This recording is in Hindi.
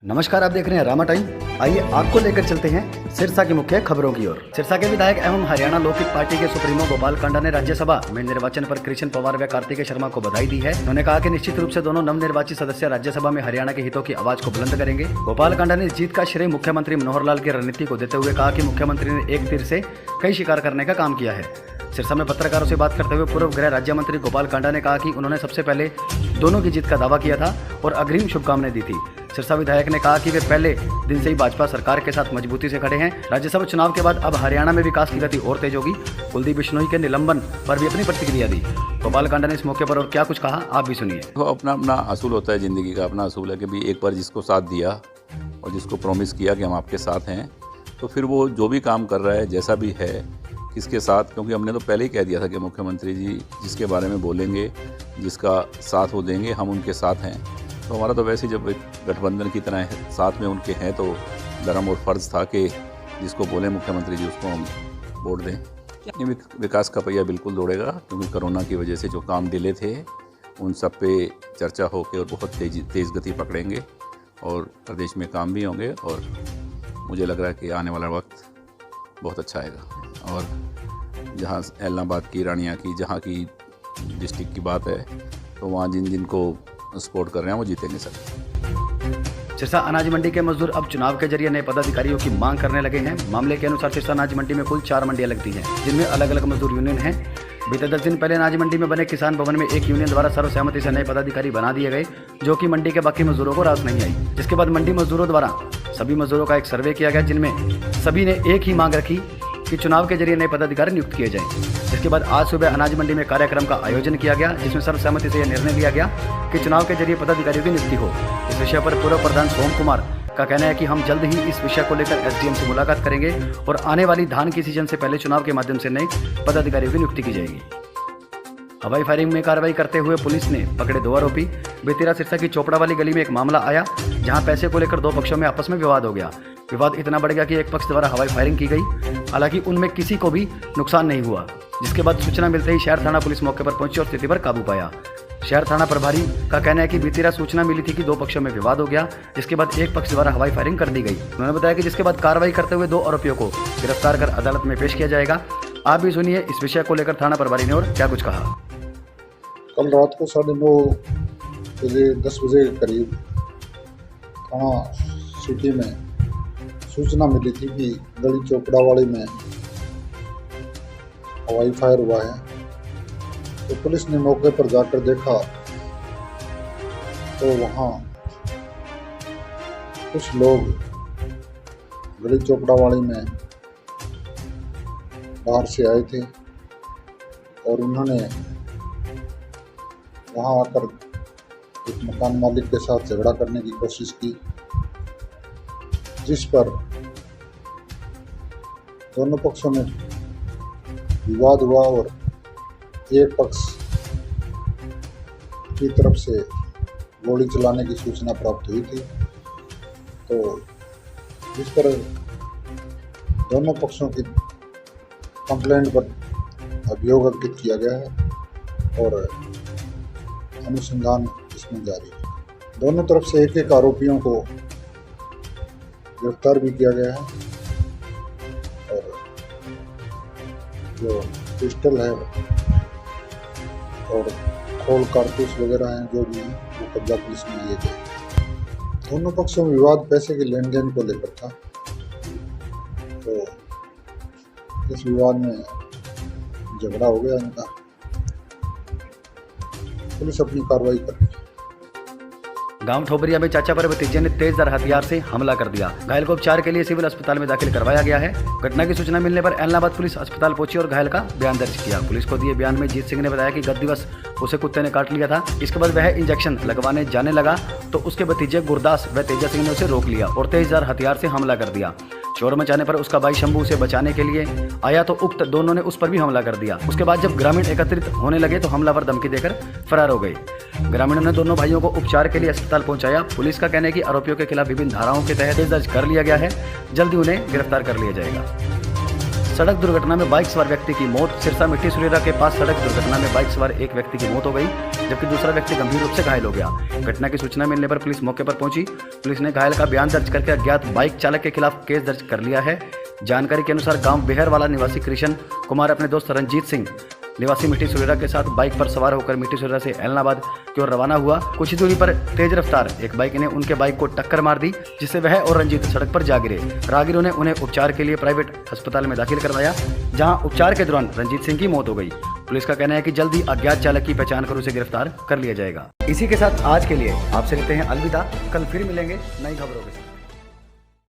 नमस्कार, आप देख रहे हैं रामा टाइम। आइए आपको लेकर चलते हैं सिरसा की मुख्य खबरों की ओर। सिरसा के विधायक एवं हरियाणा लोकहित पार्टी के सुप्रीमो गोपाल कांडा ने राज्यसभा में निर्वाचन पर कृष्ण पवार व कार्तिकेय शर्मा को बधाई दी है। उन्होंने कहा कि निश्चित रूप से दोनों नवनिर्वाचित सदस्य राज्यसभा में हरियाणा के हितों की आवाज को बुलंद करेंगे। गोपाल कांडा ने जीत का श्रेय मुख्यमंत्री मनोहर लाल की रणनीति को देते हुए कहा कि मुख्यमंत्री ने एक तीर से कई शिकार करने का काम किया है। सिरसा में पत्रकारों से बात करते हुए पूर्व गृह राज्य मंत्री गोपाल कांडा ने कहा कि उन्होंने सबसे पहले दोनों की जीत का दावा किया था और अग्रिम शुभकामनाएं दी थी। सिरसा विधायक ने कहा कि वे पहले दिन से ही भाजपा सरकार के साथ मजबूती से खड़े हैं। राज्यसभा चुनाव के बाद अब हरियाणा में विकास की गति और तेज होगी। कुलदीप बिश्नोई के निलंबन पर भी अपनी प्रतिक्रिया दी। गोपाल कांडा ने इस मौके पर और क्या कुछ कहा, आप भी सुनिए। तो अपना अपना असूल होता है, जिंदगी का अपना असूल है कि भी एक बार जिसको साथ दिया और जिसको प्रॉमिस किया कि हम आपके साथ हैं, तो फिर वो जो भी काम कर रहा है, जैसा भी है, किसके साथ, क्योंकि हमने तो पहले ही कह दिया था कि मुख्यमंत्री जी जिसके बारे में बोलेंगे, जिसका साथ वो देंगे, हम उनके साथ हैं। तो हमारा तो वैसे ही जब एक गठबंधन की तरह है, साथ में उनके हैं, तो धर्म और फर्ज था कि जिसको बोले मुख्यमंत्री जी उसको हम वोट दें। ये विकास का पहिया बिल्कुल दौड़ेगा, क्योंकि कोरोना की वजह से जो काम डिले थे उन सब पे चर्चा होकर और बहुत तेज़ गति पकड़ेंगे और प्रदेश में काम भी होंगे। और मुझे लग रहा है कि आने वाला वक्त बहुत अच्छा आएगा। और जहाँ एलनाबाद की, रानिया की, जहाँ की डिस्ट्रिक्ट की बात है, तो वहाँ जिन को सपोर्ट कर रहे हैं वो जीतेंगे सब। सिरसा अनाज मंडी के मजदूर अब चुनाव के जरिए नए पदाधिकारियों की मांग करने लगे हैं। मामले के अनुसार सिरसा अनाज मंडी में कुल 4 मंडियां लगती हैं, जिनमें अलग अलग मजदूर यूनियन हैं। बीते 10 दिन पहले अनाज मंडी में बने किसान भवन में एक यूनियन द्वारा सर्वसहमति से नए पदाधिकारी बना दिए गए, जो कि मंडी के बाकी मजदूरों को रास नहीं आई। जिसके बाद मंडी मजदूरों द्वारा सभी मजदूरों का एक सर्वे किया गया, जिनमें सभी ने एक ही मांग रखी कि चुनाव के जरिए नए पदाधिकारी नियुक्त किए जाएं। इसके बाद आज सुबह अनाज मंडी में कार्यक्रम का आयोजन किया गया, जिसमें सर्वसहमति से यह निर्णय लिया गया कि चुनाव के जरिए पदाधिकारियों की नियुक्ति हो। इस विषय पर पूर्व प्रधान सोम कुमार का कहना है कि हम जल्द ही इस विषय को लेकर एसडीएम से मुलाकात करेंगे और आने वाली धान की सीजन से पहले चुनाव के माध्यम से नए पदाधिकारियों की नियुक्ति की जाएगी। हवाई फायरिंग में कार्रवाई करते हुए पुलिस ने पकड़े 2 आरोपी। बेतिरा सिरसा की चोपड़ा वाली गली में एक मामला आया, जहां पैसे को लेकर 2 पक्षों में आपस में विवाद हो गया। विवाद इतना बढ़ गया कि एक पक्ष द्वारा हवाई फायरिंग की गई, हालांकि उनमें किसी को भी नुकसान नहीं हुआ। जिसके बाद सूचना मिलते ही शहर थाना पुलिस मौके पर पहुंची और स्थिति पर काबू पाया। शहर थाना प्रभारी का कहना है कि बीती सूचना मिली थी कि 2 पक्षों में विवाद हो गया, जिसके बाद एक पक्ष द्वारा हवाई फायरिंग कर दी गई। उन्होंने बताया कि जिसके बाद कार्रवाई करते हुए 2 आरोपियों को गिरफ्तार कर अदालत में पेश किया जाएगा। आप भी सुनिए इस विषय को लेकर थाना प्रभारी ने और क्या कुछ कहा। कल रात को 9:30 बजे 10 बजे के करीब थाना सिटी में सूचना मिली थी कि गली चोपड़ा वाली में हवाई फायर हुआ है। तो पुलिस ने मौके पर जाकर देखा तो वहाँ कुछ लोग गली चोपड़ा वाली में बाहर से आए थे और उन्होंने वहाँ आकर एक मकान मालिक के साथ झगड़ा करने की कोशिश की, जिस पर दोनों पक्षों में विवाद हुआ और एक पक्ष की तरफ से गोली चलाने की सूचना प्राप्त हुई थी। तो जिस पर दोनों पक्षों की कंप्लेंट पर अभियोग अंकित किया गया है और अनुसंधान इसमें जारी है। दोनों तरफ से एक आरोपियों को गिरफ्तार भी किया गया है और जो पिस्टल है और खोल कारतूस वगैरह हैं जो भी हैं वो कब्जा पुलिस में लिए गए। दोनों पक्षों में विवाद पैसे के लेन देन को लेकर था। तो इस विवाद में झगड़ा हो गया इनका। पुलिस अपनी कार्रवाई कर रही है। गांव ठोबरिया में चाचा पर भतीजे ने तेजधार हथियार से हमला कर दिया। घायल को उपचार के लिए सिविल अस्पताल में दाखिल करवाया गया है। घटना की सूचना मिलने पर एलनाबाद पुलिस अस्पताल पहुंची और घायल का बयान दर्ज किया। पुलिस को दिए बयान में जीत सिंह ने बताया कि गत दिवस उसे कुत्ते ने काट लिया था। इसके बाद वह इंजेक्शन लगवाने जाने लगा तो उसके भतीजे गुरदास व तेजा सिंह ने उसे रोक लिया और तेजधार हथियार से हमला कर दिया। शोर मचाने पर उसका भाई शंभू उसे बचाने के लिए आया तो उक्त दोनों ने उस पर भी हमला कर दिया। उसके बाद जब ग्रामीण एकत्रित होने लगे तो हमलावर धमकी देकर फरार हो गए। ग्रामीणों ने दोनों भाइयों को उपचार के लिए अस्पताल पहुंचाया। पुलिस का कहना है कि आरोपियों के खिलाफ विभिन्न धाराओं के तहत केस दर्ज कर लिया गया है। जल्दी उन्हें गिरफ्तार कर लिया जाएगा। सड़क दुर्घटना में बाइक सवार व्यक्ति की मौत। सिरसा मिट्टी सुरेरा के पास सड़क दुर्घटना में बाइक सवार एक व्यक्ति की मौत हो गई, जबकि दूसरा व्यक्ति गंभीर रूप से घायल हो गया। घटना की सूचना मिलने पर पुलिस मौके पर पहुंची। पुलिस ने घायल का बयान दर्ज करके अज्ञात बाइक चालक के खिलाफ केस दर्ज कर लिया है। जानकारी के अनुसार गांव बेहरवाला निवासी कृष्ण कुमार अपने दोस्त रंजीत सिंह निवासी मिट्टी सुरेरा के साथ बाइक पर सवार होकर मिट्टी सुरेरा से ऐलनाबाद की ओर रवाना हुआ। कुछ ही दूरी पर तेज रफ्तार एक बाइक ने उनके बाइक को टक्कर मार दी, जिससे वह और रंजीत सड़क पर जा गिरे। राहगीरों ने उन्हें उपचार के लिए प्राइवेट अस्पताल में दाखिल करवाया, जहां उपचार के दौरान रंजीत सिंह की मौत हो गई। पुलिस का कहना है कि जल्द ही अज्ञात चालक की पहचान कर उसे गिरफ्तार कर लिया जाएगा। इसी के साथ आज के लिए आपसे लेते हैं अलविदा। कल फिर मिलेंगे नई खबरों के साथ।